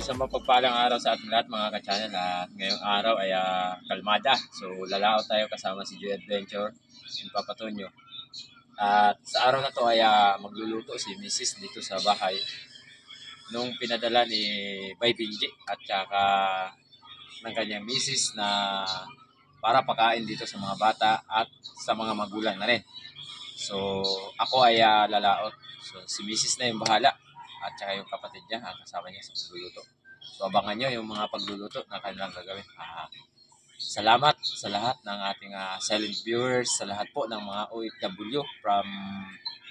Isang mapagpalang araw sa ating lahat mga ka-channel at ngayong araw ay kalmada. So lalao tayo kasama si Joy Adventure in Papatonyo. At sa araw na to ay magluluto si Mrs. dito sa bahay nung pinadala ni Bay Binji at saka ng kanyang Mrs. na para pakain dito sa mga bata at sa mga magulang na rin. So ako ay lalaot. So si Mrs. na yung bahala at saka yung kapatid niya kasama niya sa pagluluto. So abangan nyo yung mga pagluluto na kanilang gagawin. Salamat sa lahat ng ating silent viewers, sa lahat po ng mga OFW from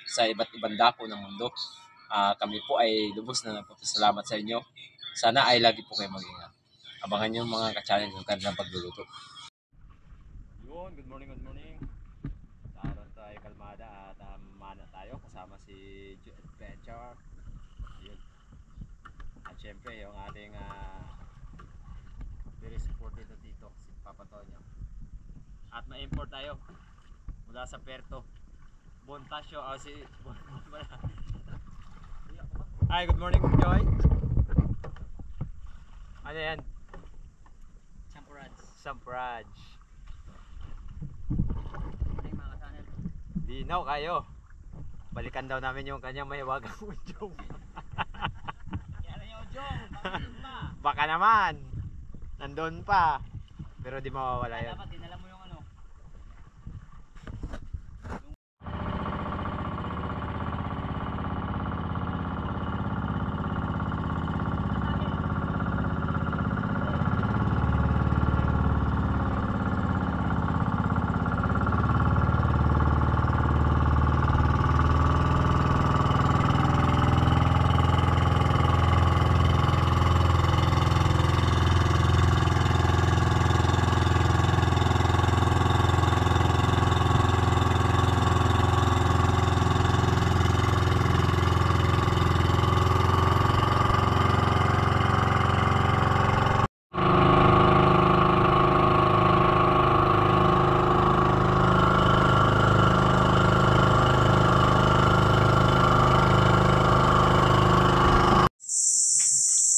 sa iba't ibang dako ng mundo. Kami po ay lubos na nagpapasalamat sa inyo. Sana ay lagi po kayo mag-ingat. Abangan nyo yung mga ka-channel yung kanilang pagluluto. Yun, good morning, good morning. Sa araw tayo kalmada at mana tayo kasama si Joy Adventure. Yun. At syempre yung ating very supported dito si Papatonyo. At ma-import tayo mula sa Puerto Bonifacio si Hi, good morning Joy. Ano yan? Sampraj. Dinaw kayo. Balikan daw namin yung kanyang mahiwagang udyong. Baka naman nandun pa pero di mawawala yun. Dapat dinala mo yung ano.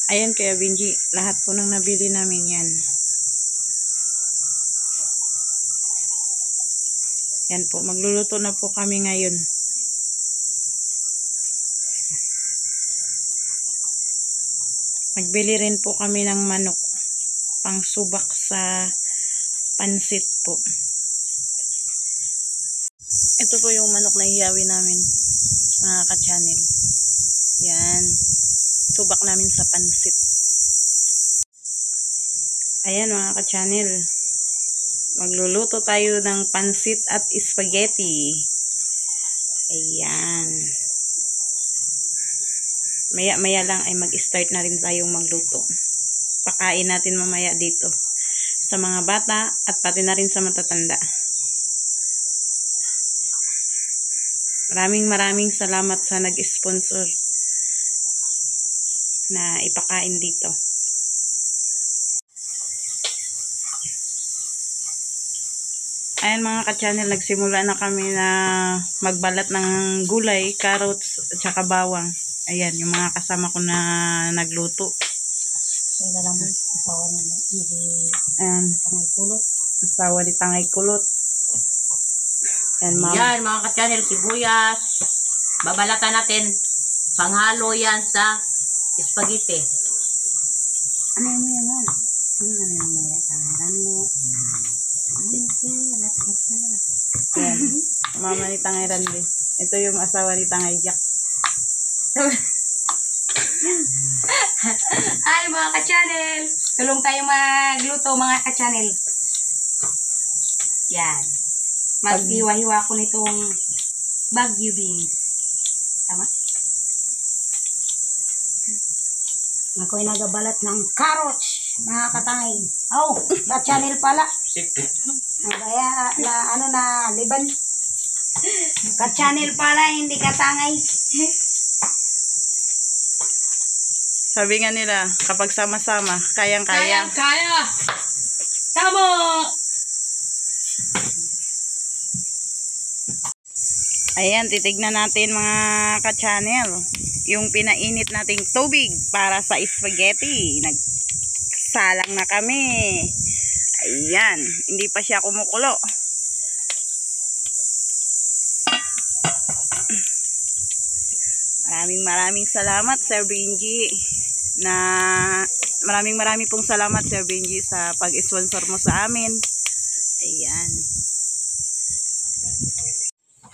Ayan kaya Binji, lahat po nang nabili namin yan. Yan po, magluluto na po kami ngayon. Nagbili rin po kami ng manok, pang subak sa pansit po. Ito po yung manok na hiyawi namin, mga ka-channel. Yan. Subak namin sa pansit. Ayan mga ka-channel. Magluluto tayo ng pansit at spaghetti. Ayan. Maya-maya lang ay mag-start na rin tayong magluto. Pakain natin mamaya dito sa mga bata at pati na rin sa matatanda. Maraming salamat sa nag-sponsor na ipakain dito. Ayan mga ka-channel, nagsimula na kami na magbalat ng gulay, carrots at saka bawang. Ayan, yung mga kasama ko na nagluto. Ayan, asawa ni Tangay Kulot. Ayan mga ka-channel, sibuyas. Babalatan natin. Panghalo yan sa spaghetti. Ano mo yan? Yan. Mama ni Tangay Randy. Ito yung asawa ni Tangay Jack. Ay mga ka-channel, tulong tayo magluto mga ka-channel. Yan. Mag-iwa-hiwa ko nitong Baguio beans. Tama? Ako ay nagabalat ng carrots, mga katangay. Oh, that channel pala. Kaya na liban. Ka-channel pala, hindi katangay. Sabi nga nila, kapag sama-sama, kayang-kaya. Kaya! Tama! Ayan, titignan natin mga ka-channel. yung pinainit nating tubig para sa spaghetti. Nagsalang na kami. Ayan, hindi pa siya kumukulo. Maraming salamat Sir Benji na maraming pong salamat Sir Benji sa pag-sponsor mo sa amin. Ayan.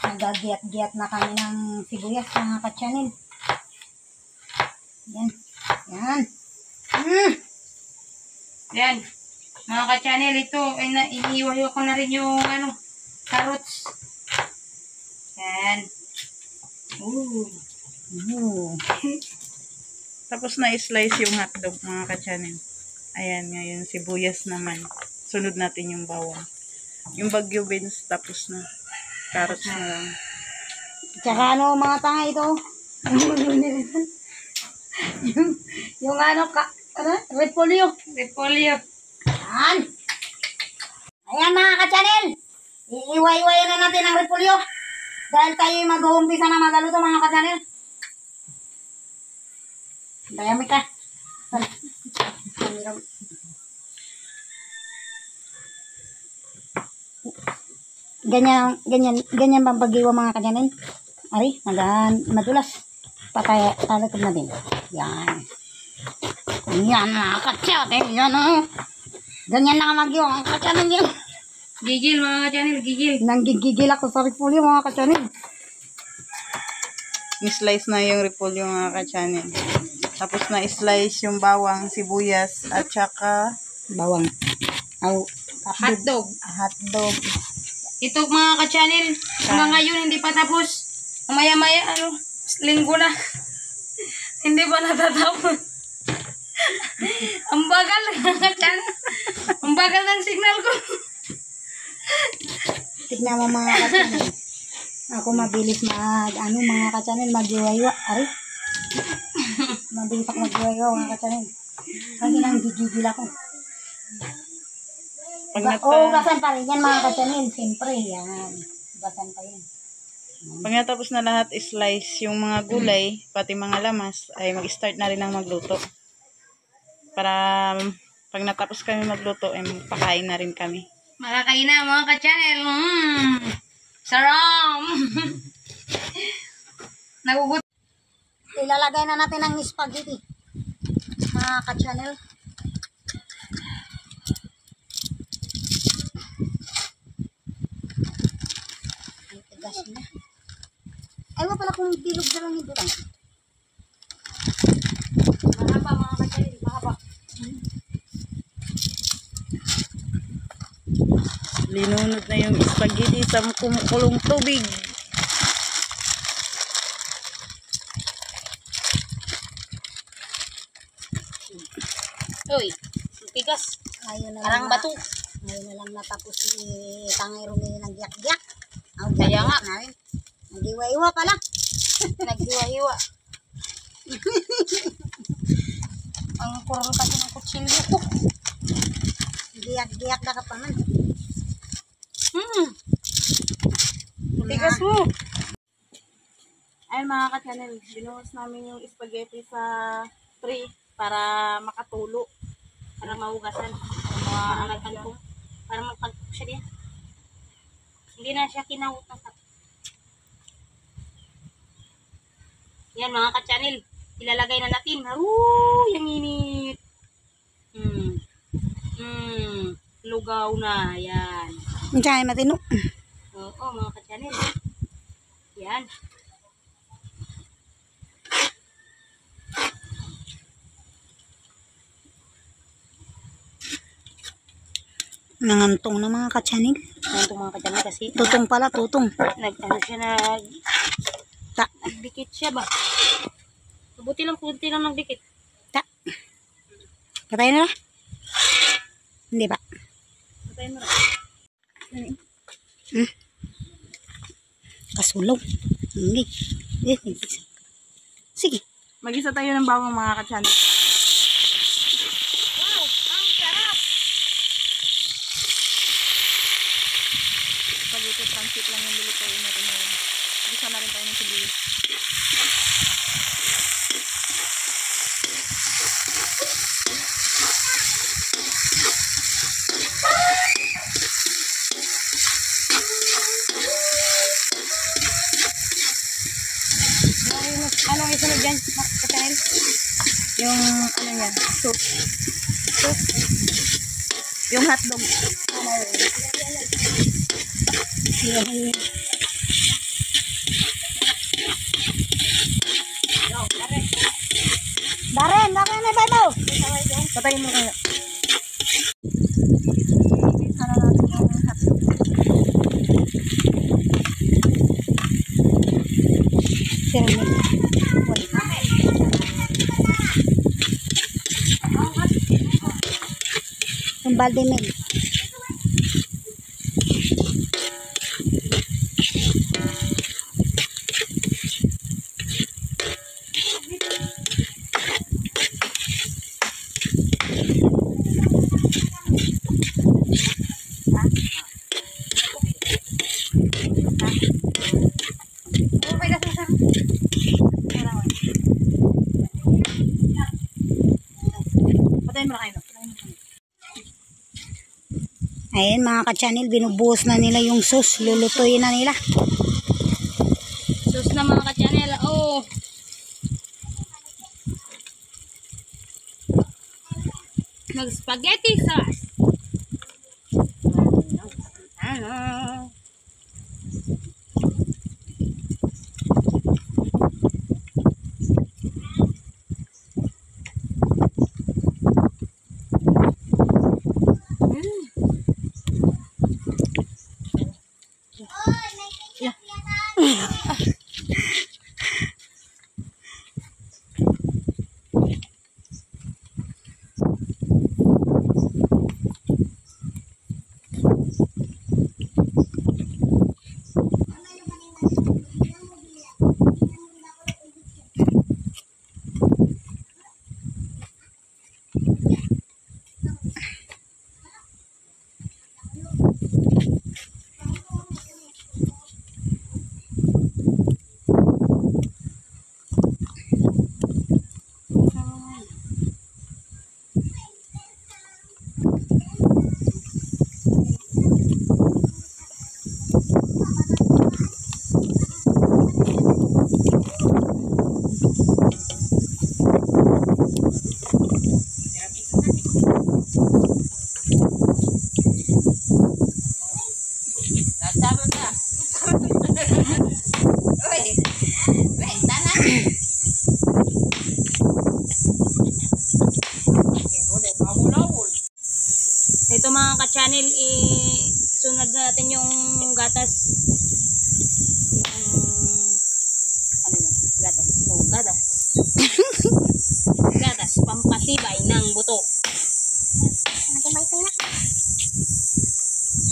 Nagagiyat-giyat na kami ng sibuyas mga ka-channel. Yan. Yan. Yan. Mga ka-channel, ito, iniiwayo ko na rin yung, carrots. Yan. Ooh. Tapos na i-slice yung hotdog mga ka-channel. Ayan, ngayon sibuyas naman. Sunod natin yung bawang. Yung bagyo beans tapos na. Carrots na lang. Tsaka mga tanga ito. yung repolyo. Repolyo. Yan. Ayan mga ka-channel. Iiwa-iwayan na natin ang repolyo. Dahil tayo mag-uumpisa na magaluto mga ka-channel. Dayami ka. Ganyan bang pag-iwa mga ka-channel? Ari, madulas. Talakad na din. Yan. Yan mga ka-channel. Yan ganyan na mag-iwa mga ka-channel yan. Gigil mga ka-channel, gigil. Nanggigigil ako sa repolyo mga ka-channel. I-slice na yung repolyo mga ka-channel. Tapos na i-slice yung bawang, sibuyas, at saka bawang. Hotdog. Hotdog. Ito mga ka-channel, hanggang ngayon hindi pa tapos. Maya-maya, linggo na. Hindi pa natatapos. Ang bagal mga ka-channel. Ang bagal ng signal ko. Tignan mo mga ka-channel. Ako mabilis mga ka-channel, mag-iwa-iwa. Ari? Mabilis ako mag-iwa-iwa mga ka-channel. Kasi nang gigigil ako. Ugasan pa rin yan mga ka-channel. Siyempre, yan. Ugasan pa yan. Pag natapos na lahat i-slice yung mga gulay, pati mga lamas, ay mag-start na rin ang magluto. Para pag natapos kami magluto, ay magpakain na rin kami. Makakain na mga ka-channel. Sarap! Nagugut. Ilalagay na natin ang spaghetti. Mga ka-channel. Ay, tigas na. Ay, wala pala kung bilog na lang ito lang. Mahaba mga ka-channel. Mahaba. Linunod na yung spaghetti sa kumukulong tubig. Uy, tigas. Ayun na Parang lang bato. Ngayon na lang natapos si Tangay Rumi ng giyak-giyak. Kaya nga. Nag-iwa-iwa pala. Naghiwa-hiwa. Ang kurong kasi ng kutsilyo ko. Giyak-giyak na ka pa man. Tigas mo. Ayun mga ka-channel, binuhos namin yung spaghetti sa tray para makatulo. Para mahugasan. Para magpagpag siya diyan. Hindi na siya kinahut ng kat. Yan mga ka-channel. Ilalagay na natin. Yung init. Lugaw na. Yan. Diyan, matino. Oo, mga ka-channel. Yan. Nangantong na mga ka-channel. Nandito mga ka-channel kasi Tutong pala, tutong. nagdikit siya ba? Mabuti lang, kunti lang nagdikit. Patay na. Hindi ba? Patay mo rin. Kasulaw. Hindi. Sige. Mag-isa tayo ng bawang mga ka-channel. Wow! Ang sarap! Spaghetti transit lang yung lulutuin natin ngayon. Gisa na rin tayo ng sibuyas. Anong isunod dyan? Kakain? Yung ano yan? Soup. Soup. Yung hotdog. Daren, daren na ba mo? Patayin mo kayo. Yung balde mil. Patayin mo kayo. Ayan mga ka-channel, binubuhos na nila yung sauce. Lulutuin na nila. Sus na mga ka-channel. Oh. Mag-spaghetti sauce. Ito mga ka-channel, sunod na natin yung gatas. Ano yan? Gatas. Oh, gatas. Gatas, pampatibay ng buto. Matibay ito na.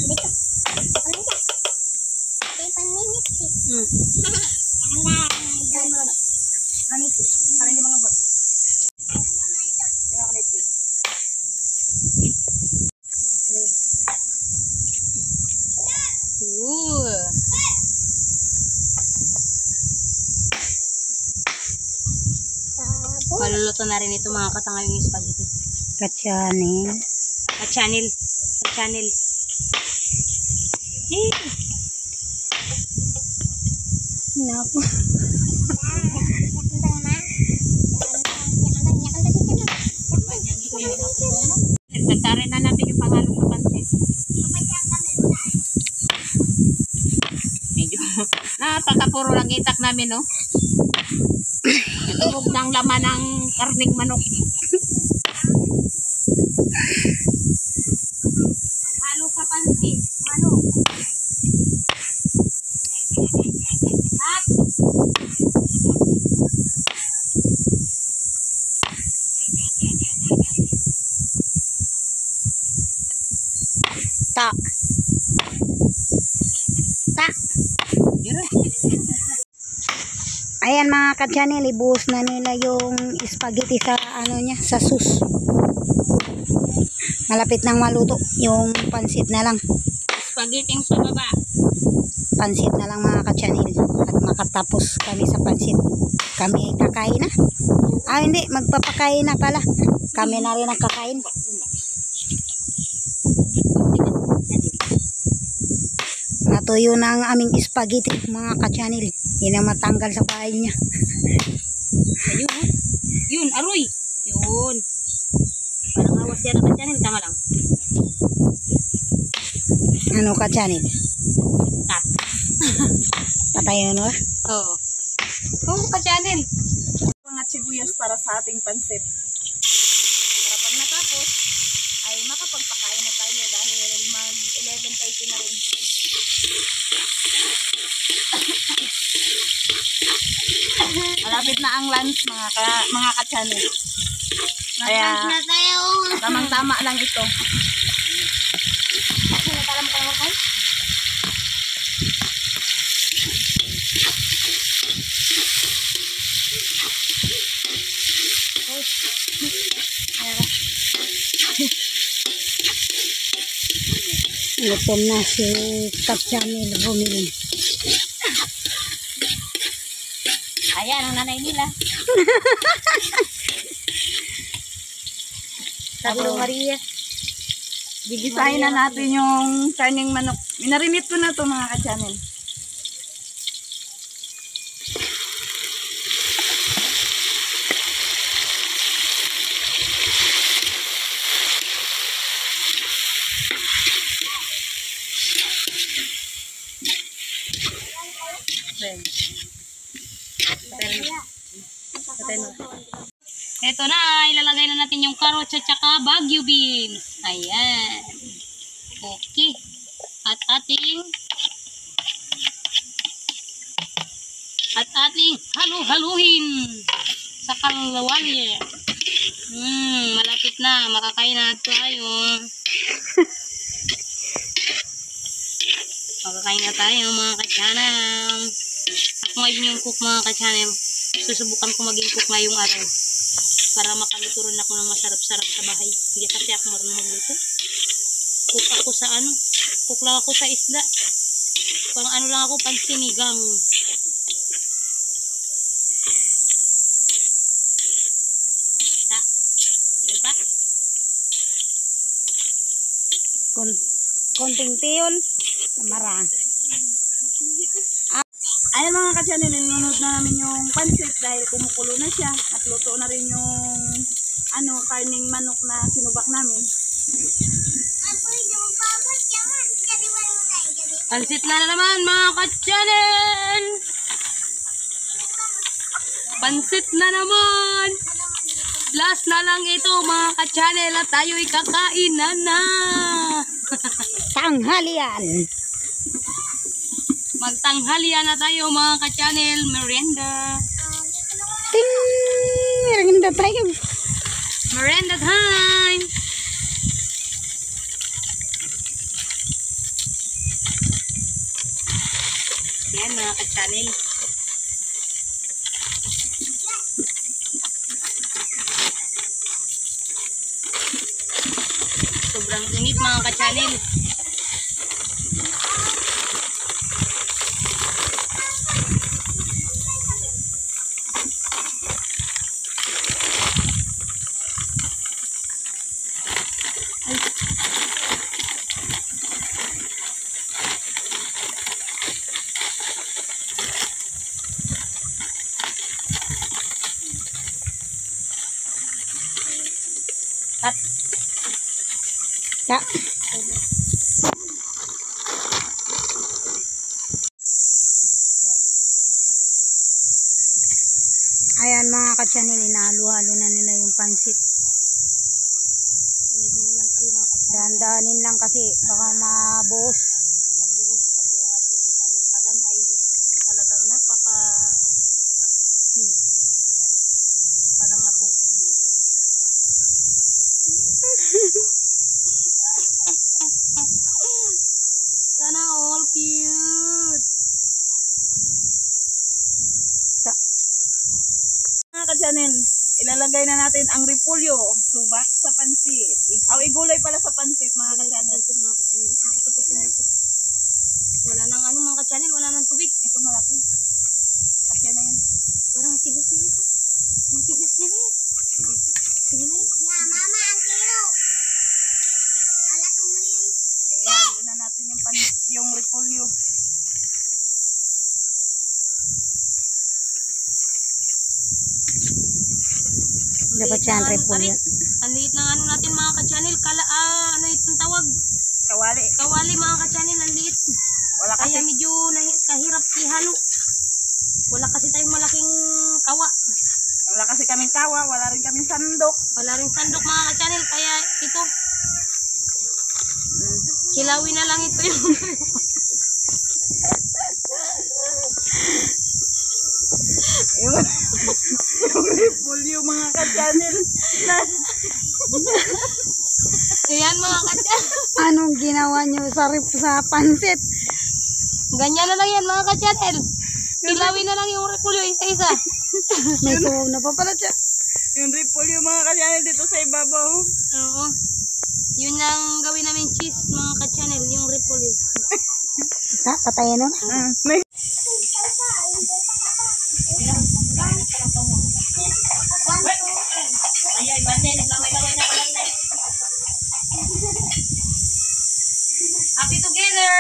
Dito. Ano ito? Ito yung panminit eh. Manipis. Para hindi mga bot. Ooh. Maluluto na rin ito mga katanga yung spaghetti. Ka-channel. Ka-channel. Ka-channel. Naku. Tagtarin na natin yung pangalo sa pansit. Medyo napakapuro lang itak namin, no? Tubog ng laman ng karning manok. Halo sa pansit. Manok. At Ta. Ta. Ayan mga ka-channel, ibuhos na nila yung spaghetti sa ano niya, sa sauce. Malapit nang maluto, yung pansit na lang. spaghetti sa baba. Pansit na lang mga ka-channel. At makatapos kami sa pansit. Kami ay kakain na. Hindi. Magpapakain na pala. Kami na rin ang kakain. Natuyo na ang aming spaghetti mga ka-channel. Hindi na matanggal sa bahay niya. Ayun, oh. Yun, aroy. Yun. Parang awas yan ang channel, tama lang. Ano ka-channel? Cut. Patayin mo? Oo. Oo, ka-channel. Mga sibuyas para sa ating pansit. Para pag natapos, ay makapagpakain na tayo dahil mag 11:30 na rin. Malapit na ang lunch mga ka-channel. Kaya Na tayo. tamang-tama lang ito. Sinatalam ko naman kayo. Gutom na si ka-channel bumili. Ayan, ang nanay nila. Pablo Maria. Gigisahin na natin yung karning manok. Minarinate ko na to mga ka-channel. Ito na, ilalagay na natin yung carrots at saka Baguio beans. Ayan. Okay. At ating halu-haluhin sa kalawalye. Malapit na. Makakain na tayo. Makakain na tayo mga ka-channel. Ako ngayon yung cook mga ka-channel. Susubukan ko maging cook ngayong araw. Para makaluto rin ako ng masarap-sarap sa bahay. Hindi kasi ako marunong magluto. Cook ako sa ano. Cook lang ako sa isda. Pang ano lang ako, pansinigang. Pa? Konting tiyon. Marang. Ayan mga ka-channel, nilunod na namin yung pansit dahil kumukulo na siya at luto na rin yung karning manok na sinubak namin. Pansit na naman mga ka-channel! Pansit na naman! Last na lang ito mga ka-channel at tayo'y kakain na! Tanghalian. Magtanghalian na tayo mga ka-channel, merienda. Ting! Merienda tayo. Merienda time! Yan mga ka-channel. Sobrang init mga ka-channel. At Ya. Ayan mga ka-channel, inahalo-halo na nila yung pansit. hinay lang kayo mga ka-channel. Dahan-dahanin lang kasi baka mabuhos. Mabuhos kasi yung ating kalan ay talagang napaka cute. Parang ako cute. Sana all cute. Mga ka-channel, ilalagay na natin ang repolyo, subak sa pansit. Igulay pala sa pansit mga ka-channel. Mga ka-channel. ka-channel, wala nang tubig. Ito malaki. Asya na yan. Parang tigas na ito. Ang tigas niya ba yan? Sige na yan. Ayan, doon na natin yung repolyo. Dapat siya ang repolyo. Ang liit ng ano natin mga ka-channel. Ano itong tawag? Kawali. Kawali mga ka-channel, ang liit. Wala kasi. Kaya medyo kahirap ihalo. Wala kasi tayong malaking kawa. Wala kasi kaming tawa. Wala rin kaming sandok. Wala rin sandok mga ka-channel. Kaya ito. Kilawin na lang ito yung yung repolyo mga ka-channel. Ayan mga ka-channel. Anong ginawa nyo sa pansit? Ganyan na lang yan mga ka-channel. Kilawin na lang yung repolyo isa-isa. May sabaw na pa pala siya. Yung repolyo mga ka-channel dito sa ibabaw. Oo. Yun ang gawin namin cheese mga ka-channel, yung repolyo. Ha? Patayin nun? May Happy together!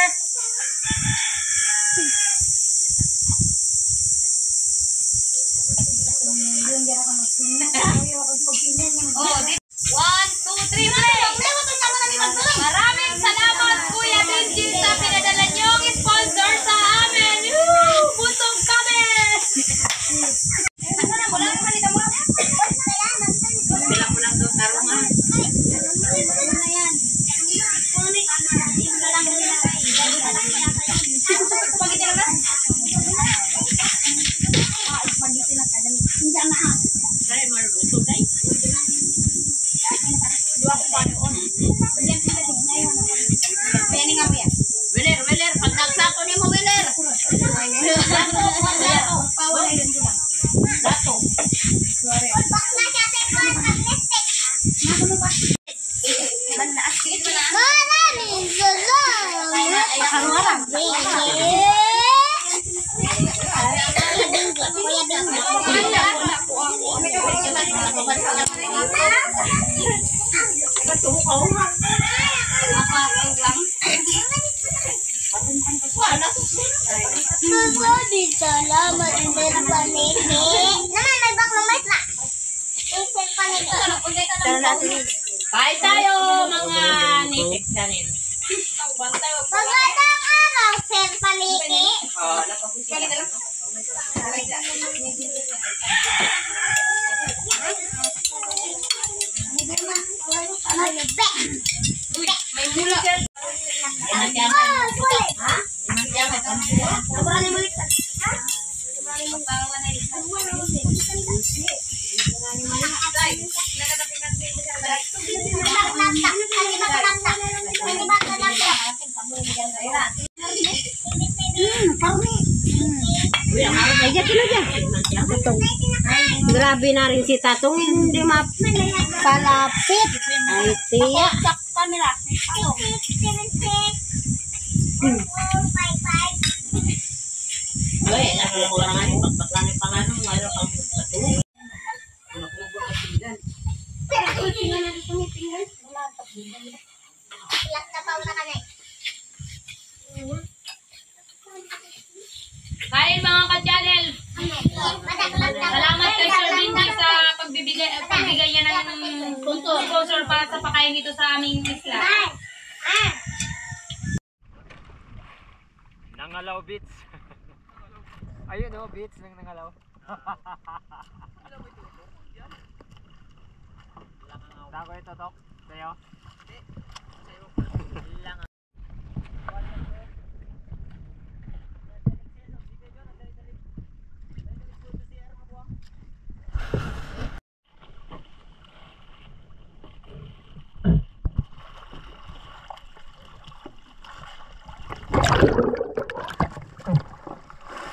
Oh, 1, 2, 3, play! Maraming salamat Kuya Benji sa pinadala niyong sponsor sa amin. Woo! Busog kami! Winner, pag nagsato ni mo, winner! Dato. Salamat din paniki. Naman may baklang mais na. Isip paniki. Bye tayo mga nitik channel. Magandang araw, Sir Paniki. May mula. Oh, kulit. Grabe na rin si Tatong, hindi mapalapit. Ay, tiya. Camera. Ay, nakukulangan yung pagpaklanin pa nga nung mayroon kang katulog. Kain mga ka-channel! Salamat kay Sir Benji sa pagbigay niya ng sponsor para sa pakain dito sa aming isla. Nangalaw Beats. Ayun oh, Beats nang nangalaw. Saan ko ito, Tok? Sa'yo?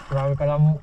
Grabe ka lang mo.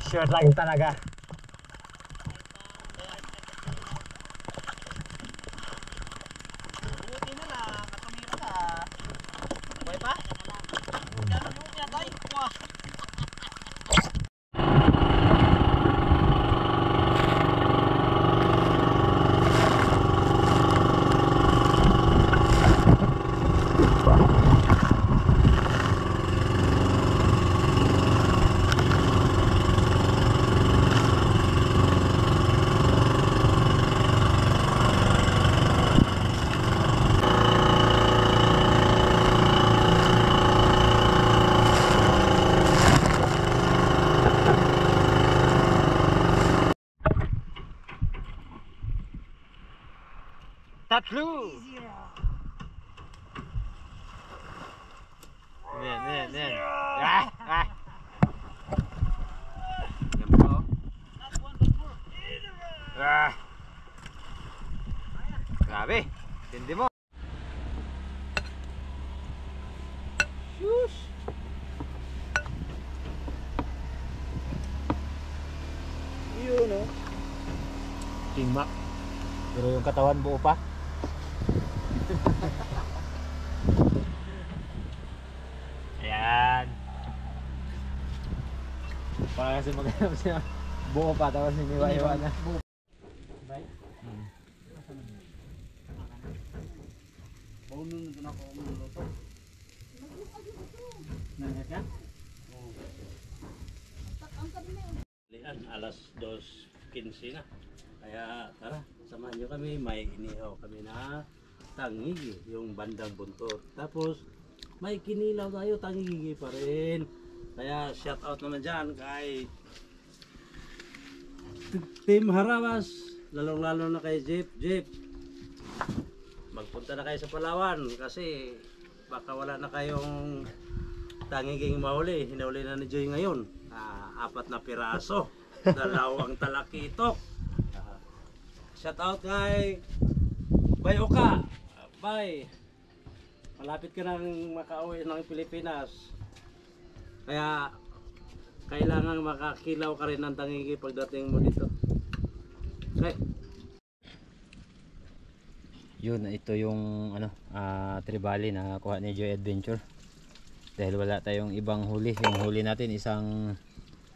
Sure lang talaga. Tatlo! Yan. Yan po. Grabe. Tindi mo. Shush! Yun o. Tingmak. Pero yung katawan buo pa. Ayan. Para kasi maghanap siya. Buo pa tapos hiniwa-hiwa na. Alas 2:15 na. Kaya tara, samahan nyo kami. May inihaw kami na tangigi, yung bandang buntot. Tapos may kinilaw tayo, tangigi pa rin. Kaya shout out naman dyan kay Team Harawas, lalong lalo na kay Jeep. Magpunta na kayo sa Palawan kasi baka wala na kayong tangiging mahuli. Hinahuli na ni Joy ngayon. 4 na piraso. 2 talakitok. Shout out kay Bay Oka. Bay, malapit ka nang makauwi ng Pilipinas. Kaya kailangan makakilaw ka rin ng tangigi pagdating mo dito. Okay. Yun, ito yung tribali na kuha ni Joy Adventure. Dahil wala tayong ibang huli. Yung huli natin isang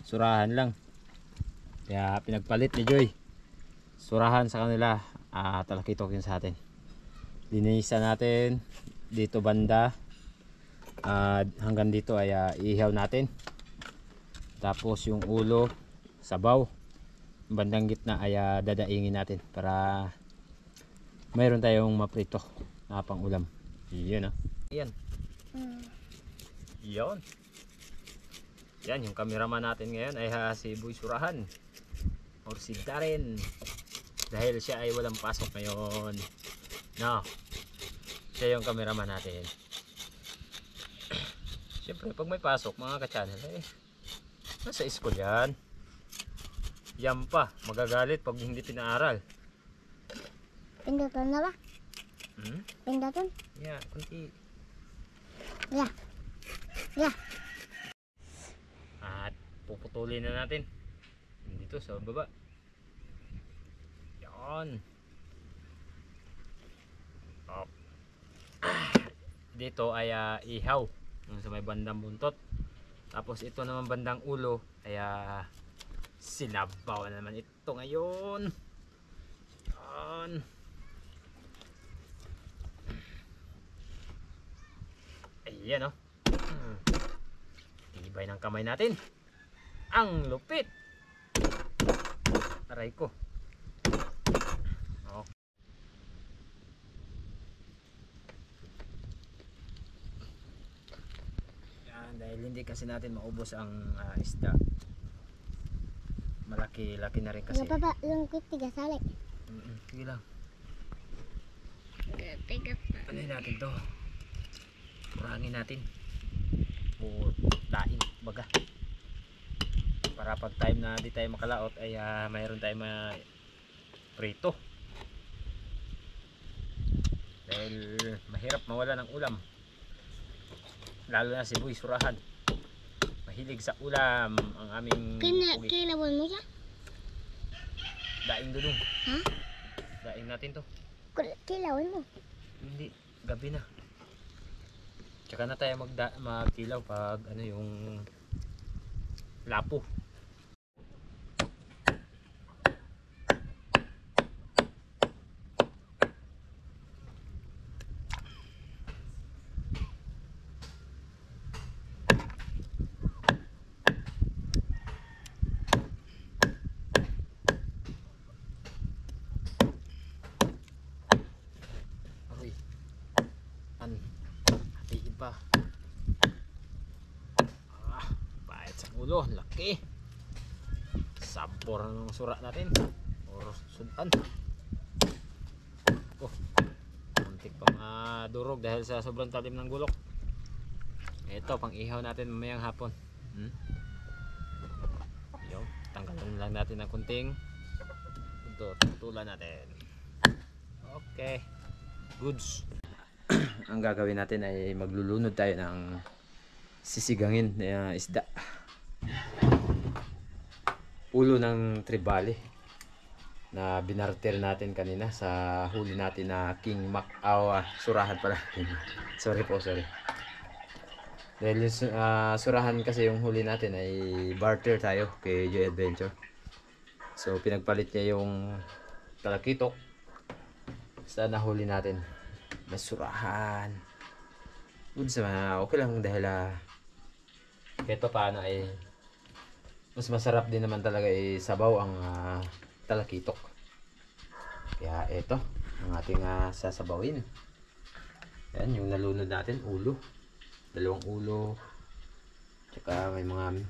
surahan lang. Kaya pinagpalit ni Joy. Surahan sa kanila, talakitok yun sa atin. Lininisan natin dito banda. Hanggang dito ay ihaw natin. Tapos yung ulo, sabaw. Bandang gitna ay dadaingin natin para mayroon tayong maprito na pang ulam. Yan Yan. Yan yung cameraman natin ngayon ay si Boy Surahan or si Darren. Dahil siya ay walang pasok ngayon. No. Siya yung cameraman natin. Siyempre pag may pasok mga ka-channel nasa school yan. Yan pa, magagalit pag hindi pinaaral. Pindutan na ba? Pindutan? Yeah, kunti. Yeah. At puputulin na natin dito sa baba. Yan. Dito ay ihaw yung sa may bandang buntot. Tapos ito naman bandang ulo ay sinabaw na naman ito ngayon. Yan. Ayan Tibay ng kamay natin. Ang lupit. Aray ko. Yan, dahil hindi kasi natin maubos ang isda. Malaki-laki na rin kasi. Yung baba, yung tiga salik. Sige lang. Ano natin to? Kurangin natin o daing baga para pag time na di tayo makalaot ay mayroon tayo prito dahil mahirap mawala ng ulam lalo na si Boy Surahan Mahilig sa ulam ang aming pugi. Kilawan mo siya? Daing dulong. Ha? Daing natin to. Kilawan mo. Hindi, gabi na. Tsaka na tayo magkilaw pag ano yung lapo. Aroy. Hatiin pa. Pahit sa ulo, laki. Sabor ng sura natin. Or sudan. Muntik pa madurog dahil sa sobrang talim ng gulok. Ito, pang ihaw natin mamayang hapon. Yo, tanggalan lang natin ng kunting. Ito, tutulan natin. Okay. Goods. Ang gagawin natin ay maglulunod tayo ng sisigangin na isda. Ulo ng tribali na binarter natin kanina sa huli natin na King Mac. Surahan pala. Sorry. Dahil surahan kasi yung huli natin ay barter tayo kay Joy Adventure. So pinagpalit niya yung talakitok sa nahuli natin. Masurahan. Good sa okay lang dahil kahit pa paano ay mas masarap din naman talaga sabaw ang talakitok. Kaya ito ang ating sasabawin. Yan yung nalunod natin, ulo. Dalawang ulo. Tsaka may mga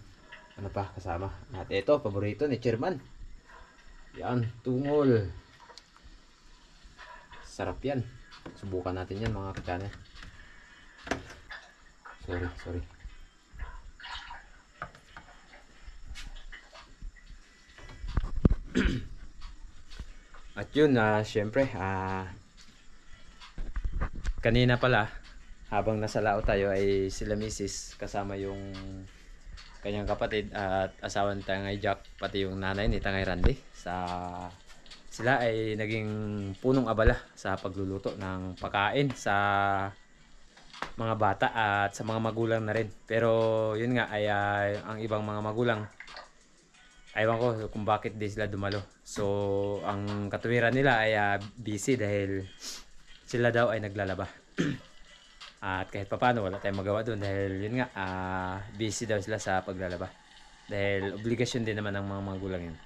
ano pa kasama. At ito, paborito ni Chairman. Yan, tungol. Sarap yan. Subukan natin yan mga ka-channel. Sorry. At yun, syempre, kanina pala, habang nasa lao tayo ay sila misis kasama yung kanyang kapatid at asawa ni Tangay Jack, pati yung nanay ni Tangay Randy. Sila ay naging punong abala sa pagluluto ng pagkain sa mga bata at sa mga magulang na rin. Pero yun nga ay ang ibang mga magulang, aywan ko kung bakit di sila dumalo. So ang katuwiran nila ay busy dahil sila daw ay naglalaba. At kahit papano wala tayong magawa doon dahil yun nga busy daw sila sa paglalaba. Dahil obligasyon din naman ng mga magulang yun.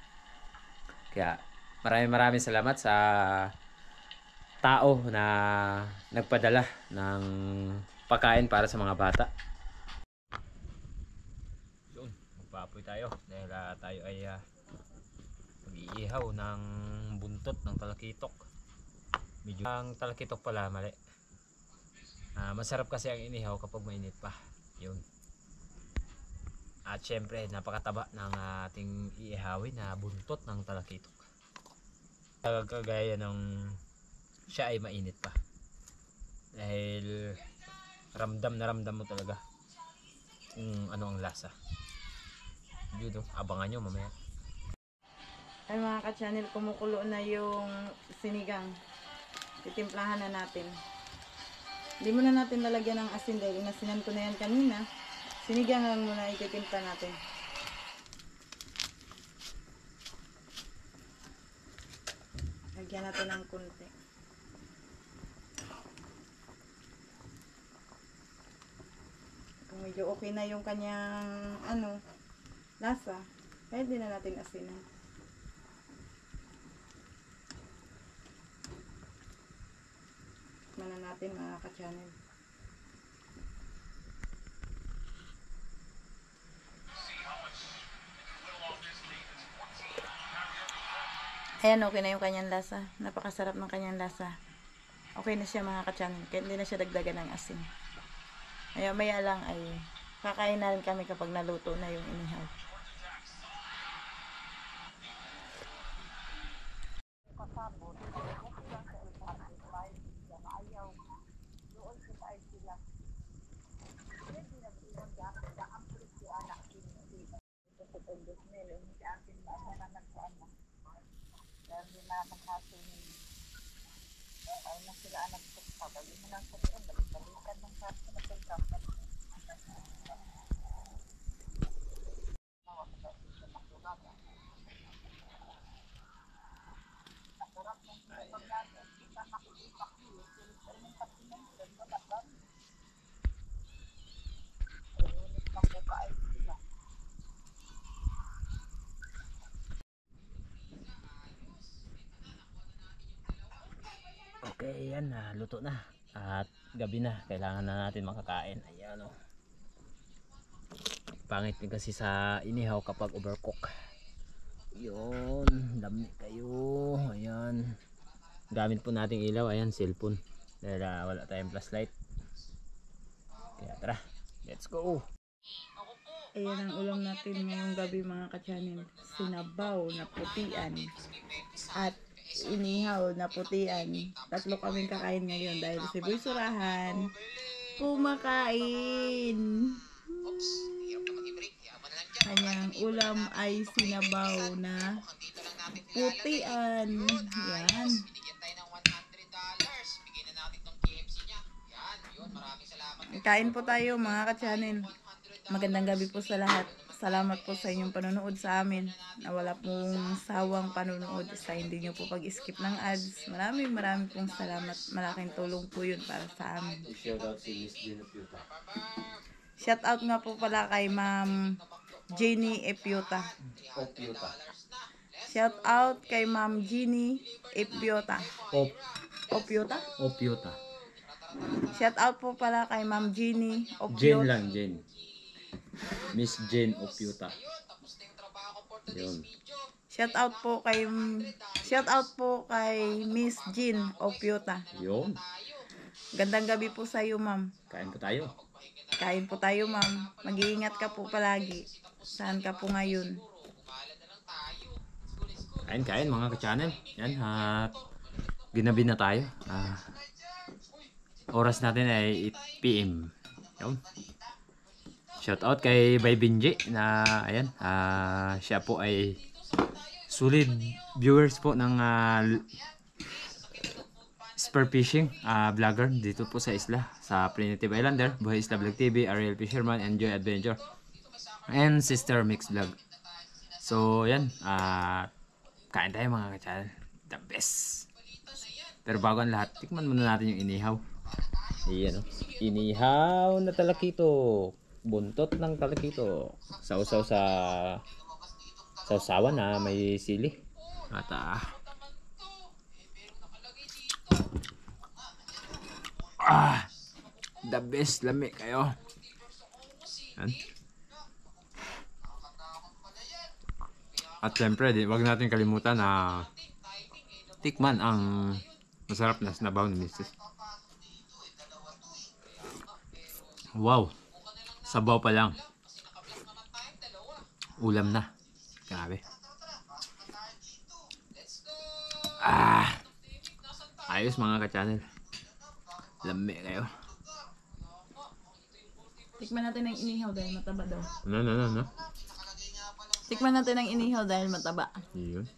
Kaya maraming salamat sa tao na nagpadala ng pagkain para sa mga bata. Yun, magpapoy tayo dahil tayo ay mag-iihaw ng buntot ng talakitok. Medyo ang talakitok pala mali. Masarap kasi ang inihaw kapag mainit pa. Yun. At syempre napakataba ng ating iihawin na buntot ng talakitok. Kagaya ng siya ay mainit pa. Dahil ramdam na ramdam mo talaga kung ano ang lasa. Yun, abangan nyo mamaya. Ay mga ka-channel, kumukulo na yung sinigang. Titimplahan na natin. Hindi muna natin lalagyan ng asin dahil inasinan ko na yan kanina. Sinigang lang muna ititimpla natin. Lagyan natin ng konti. Kung medyo okay na yung kanyang lasa, pwede na natin asinan. Tikman na natin mga ka-channel. Ayan, okay na yung kanyang lasa. Napakasarap ng kanyang lasa. Okay na siya mga ka-channel. Kaya hindi na siya dagdagan ng asin. Maya lang ay kakain na rin kami kapag naluto na yung inihaw. Okay, yan na, luto na. At gabi na, kailangan na natin makakain. Ayan o. Pangit din kasi sa inihaw kapag overcook. Yun, dami kayo. Ayan. Gamit po nating ilaw, ayan, cellphone. Dahil wala tayong flashlight. Kaya tara, let's go. Ayan ang ulam natin ngayong gabi mga ka-channel. Sinabaw na putian at inihaw na putian. Tatlo kaming kakain ngayon dahil si Boy Surahan kumakain. Kanyang ulam ay sinabaw na putian. Yan. Kain po tayo mga ka-channel. Magandang gabi po sa lahat. Salamat po sa inyong panonood sa amin. Na wala pong sawang panonood sa hindi nyo po pag-skip ng ads. Maraming pong salamat. Malaking tulong po yun para sa amin. Shout out nga po pala kay Ma'am Jenny Epiota. Shout out kay Ma'am Jenny Epiota. Opiota? Opiota. Shout out po pala kay Ma'am Jenny Jen Opiota. lang, Jen. Miss Jen Opiota. Yun. Shout out po kay Miss Jean Opiota. Yun. Gandang gabi po sa iyo, ma'am. Kain po tayo. Kain po tayo, ma'am. Mag-iingat ka po palagi. Saan ka po ngayon? Kain mga ka-channel. Yan, ginabi na tayo. Oras natin ay 8 PM. Yun. Shout out kay Bay Binji na ayan, siya po ay solid viewers po ng spear fishing vlogger dito po sa isla, sa Primitive Islander, Buhay Isla Vlog TV, Ariel Fisherman, Enjoy Adventure, and Sister Mix Vlog. So yan, kain tayo mga ka-channel, the best. Pero bago ang lahat, tikman muna natin yung inihaw. Ayan, inihaw na talakito, buntot ng talakito, sausaw sa sausawan na may sili. At the best, lami kayo. Yan. At syempre, wag natin kalimutan na tikman ang masarap na sinabaw ni Mrs. Wow, sabaw pa lang, ulam na, grabe. Ayos mga ka-channel, lami kayo. Tikman natin ang inihaw dahil mataba daw. No. Tikman natin ang inihaw dahil mataba. Yun.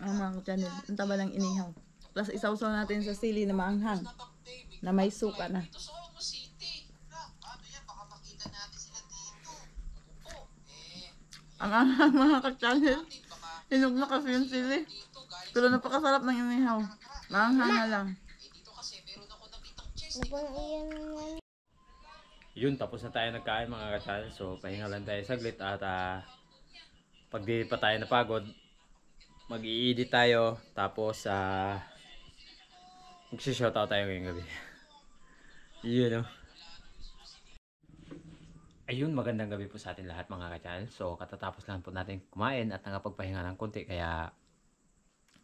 Mga ka-channel, ang taba ng inihaw. Plus isawsaw natin sa sili na maanghang, na may suka na. Ang anghang mga ka-channel. Hinog na kasi yung sili. Pero napakasarap ng inihaw. Maanghang na lang. Yun, tapos na tayo nagkain mga ka-channel. So pahinga lang tayo saglit at pag di pa tayo napagod, mag-i-edit tayo. Tapos mag-shoutout tayo ngayong gabi. Yun, no? Ayun, magandang gabi po sa atin lahat mga ka-channel. So katatapos lang po natin kumain at nakapagpahinga ng konti. Kaya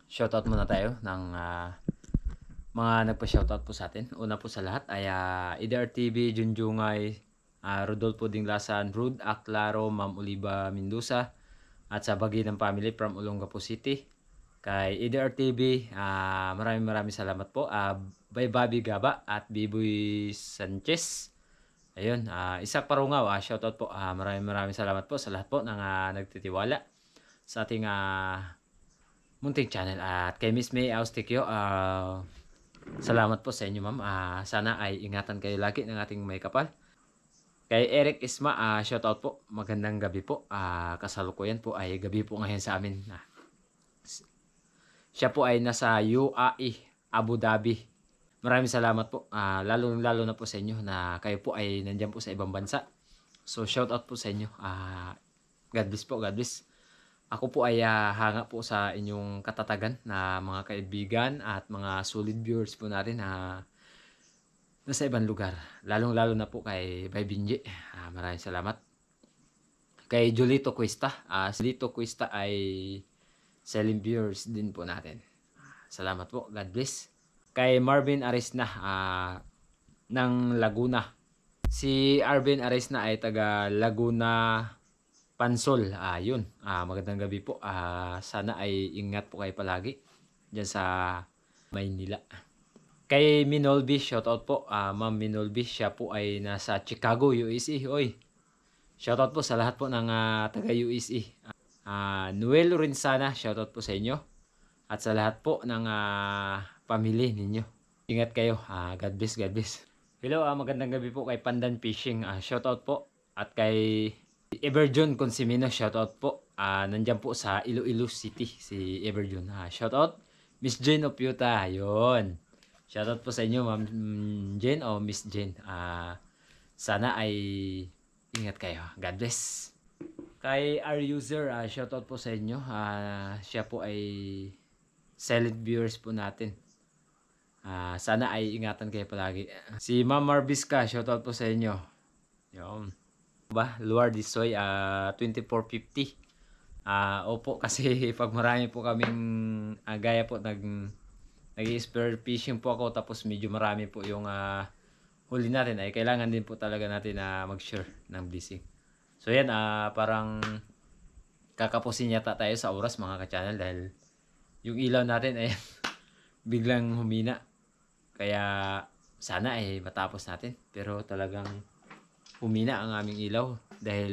shoutout muna tayo ng mga nagpa-shoutout po sa atin. Una po sa lahat ay Idar TV, Junjungay, Rodolfo Dinglasan, Rud Aclaro, Ma'am Oliva Mendoza, at sa Baginang Family from Olongapo City. Kay Idar TV, maraming salamat po. By Bobby Gaba at Biboy Sanchez. Ayun, Isak Parungaw, shoutout po. Maraming salamat po sa lahat po ng nagtitiwala sa ating munting channel. At kay Miss May Austikyo, salamat po sa inyo ma'am. Sana ay ingatan kayo lagi ng ating may kapal. Kay Eric Isma, shoutout po. Magandang gabi po. Kasalukuyan po ay gabi po ngayon sa amin. Siya po ay nasa UAE, Abu Dhabi. Maraming salamat po. Lalo na po sa inyo na kayo po ay nandiyan po sa ibang bansa. So shoutout po sa inyo. God bless po, God bless. Ako po ay hanga po sa inyong katatagan na mga kaibigan at mga solid viewers po natin na nasa ibang lugar. Lalo na po kay Bay Binji. Maraming salamat. Kay Julito Cuesta. Si Julito Cuesta ay silent viewers din po natin. Salamat po. God bless. Kay Marvin Arisna ng Laguna. Si Arvin Arisna ay taga Laguna Pansol. Yun. Magandang gabi po. Sana ay ingat po kayo palagi dyan sa Maynila. Kay Minolby, shoutout po. Ma'am Minolby, siya po ay nasa Chicago, USA. Oy, shoutout po sa lahat po ng taga USA. Noel Rinsana, shoutout po sa inyo. At sa lahat po ng pamilya ninyo. Ingat kayo. God bless, God bless. Hello, magandang gabi po kay Pandan Fishing. Shoutout po. At kay Everjon Consimino, shoutout po. Nandyan po sa Iloilo City, si Everjon. Shoutout. Miss Jane Opiuta. Yun. Shoutout po sa inyo, Ma'am Jane o Miss Jane. Sana ay ingat kayo. God bless. Kay R-User, shoutout po sa inyo. Siya po ay silent viewers po natin. Sana ay ingatan kayo palagi. Si Ma'am Marvisca, shoutout po sa inyo. Yun. Luar Disoy, 2450. Opo, kasi pag marami po kaming gaya po nag-spear fishing po ako tapos medyo marami po yung huli natin ay kailangan din po talaga natin mag-share ng blessing. So yan, parang kakapusin yata tayo sa oras mga ka-channel dahil yung ilaw natin ay biglang humina. Kaya sana ay matapos natin. Pero talagang humina ang aming ilaw dahil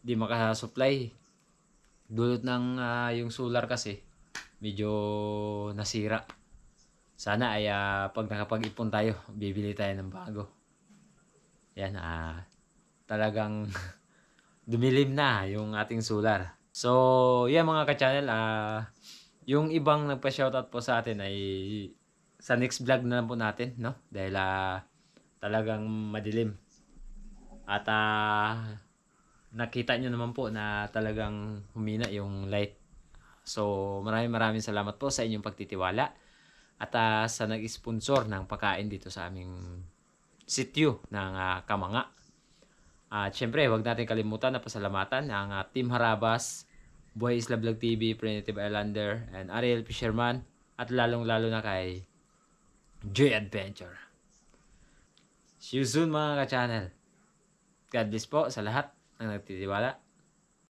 di makasupply. Dulot ng yung solar kasi medyo nasira. Sana ay pag nakapag-ipon tayo, bibili tayo ng bago. Yan, talagang dumilim na yung ating solar. So, yan mga ka-channel, yung ibang nagpa-shoutout po sa atin ay sa next vlog na lang po natin, no? Dahil talagang madilim. At nakita nyo naman po na talagang humina yung light. So, maraming salamat po sa inyong pagtitiwala at sa nag-sponsor ng pagkain dito sa aming sityo ng Kamanga. At syempre, huwag natin kalimutan na pasalamatan ang Team Harabas, Buhay Isla Vlog TV, Primitive Islander, and Ariel Fisherman, at lalong-lalo na kay Joy Adventure. See you soon mga ka-channel. God bless po sa lahat ng nagtitiwala.